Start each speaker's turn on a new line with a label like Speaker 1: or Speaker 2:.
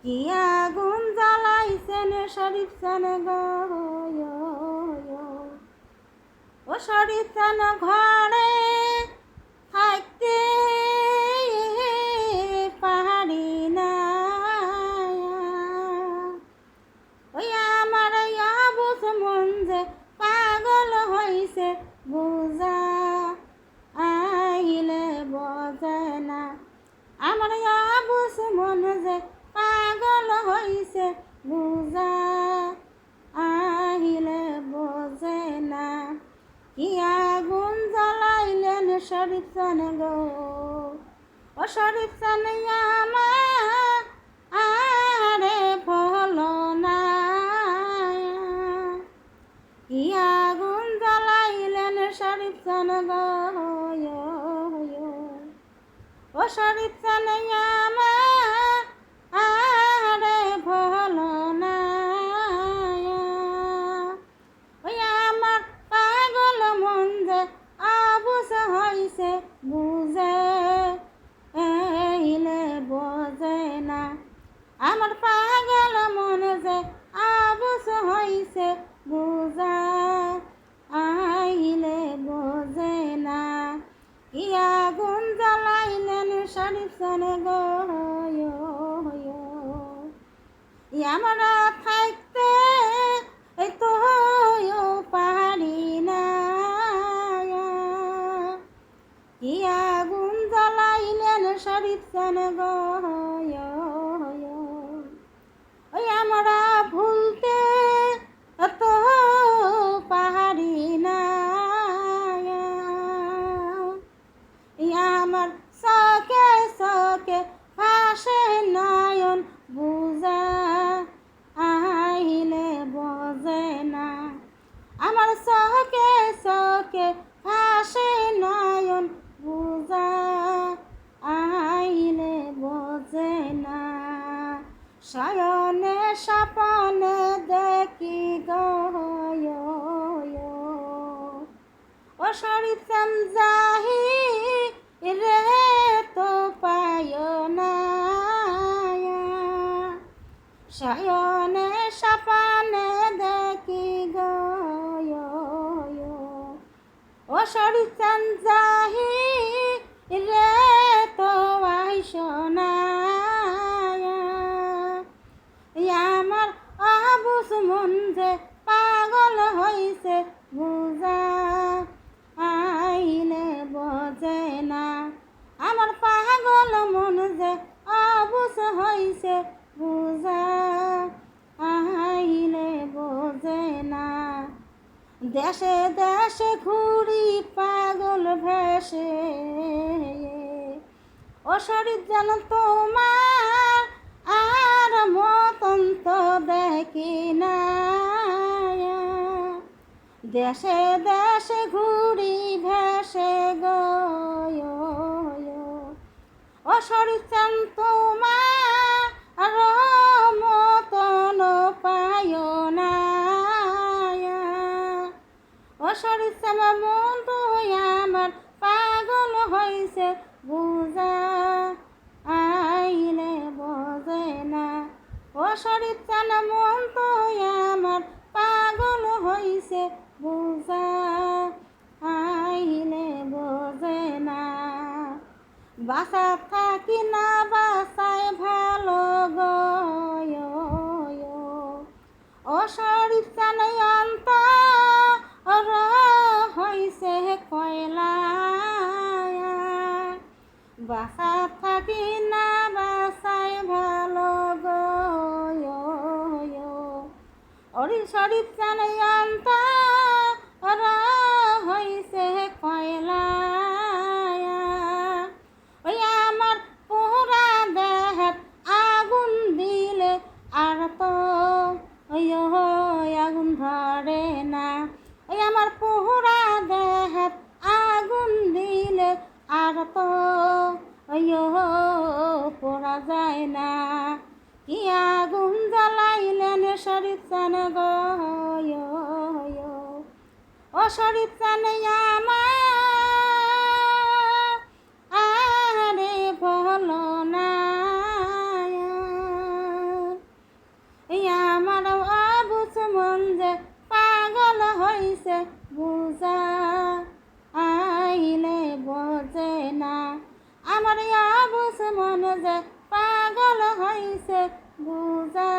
Speaker 1: কি আগুন জ্বালাইছেন শরীফ চান গো, ও শরীফ চান ঘরে থাকতে পারি না। ওই আমার অবুঝ মন যে পাগল হইছে বুঝা আইলে বজে না। আমার অবুঝ মন যে পাগল হইছে বুঝা আহিলে বোঝে না। কি আগুন জ্বালাইলেন শরীফ চান গো, ও শরীফ চান আমার আরে ভোলো না। কি আগুন জ্বালাইলেন শরীফ চান গো, ও শরীফ চান আমার আরে ভোলো না। ওই আমার পাগল মন যে অবুঝ হইছে বুঝে এইলে বোঝে না। আমার পাগল মন যে অবুঝ হইছে বুঝা আইলে বোঝে না। কি আগুন জ্বালাইলেন শরীফ চান গো, আমরা থাকতে তো পারি না। কি আগুন জ্বালাইলেন শরীফ চান গো, ওই আমরা ভুলতে তো পারি না। আমার চোখে চোখে ভাসে নয়ন বুঝা আহিলে বোঝে না। আমার চোখে চোখে ভাসে নয়ন বুঝা আহিলে বোঝে না। শয়নে স্বপনে দেখি গো, ও শরীফ চান যাহি রে তো পায় না। শয়নে স্বপনে দেখি গো, ও শরীফ চান যাহি রে তো আইস না। আমার অবুঝ মন যে পাগল হইছে বুঝা আইলে বোঝে না। আমার পাগল মন যে অবুঝ হইছে বুঝা আইলে বোঝে না। দেশে দেশে ঘুরি পাগল ভেসে, ও শরীফ যেন তোমার আর মতন তো দেখি না। দেশে দেশে ঘুরি ভেসে গো, ও শরীফ চান তোমার আর মতন পায় না। ও শরীফ চান মন তো আমার পাগল হইছে বুঝা আইলে বোঝে না। ও শরীফ চান মন তো আমার পাগল হইছে বুঝা আইলে বোঝে না। বাসা থাকি না বাসায় ভালো গো, ও শরীফ চান অন্তর হইছে কয়লা। বাসা থাকি না বাসায় ভালো গো, ওরে শরীফ চান অন্তর হইছে কয়লা। ওই আমার পোড়া দেহাত আগুন দিলে আর তো আগুন ধরে না। ওই আমার পোড়া দেহাত আগুন দিলে আর তো পোড়া যায় না। কি আগুন জ্বালাইলেন শরীফ চান গো, ও শরীফ চান আমার আরে ভোলো না। হইছে বুঝা আইলে বোঝে না আমার আবুস মন যে পাগল হইছে বুঝা।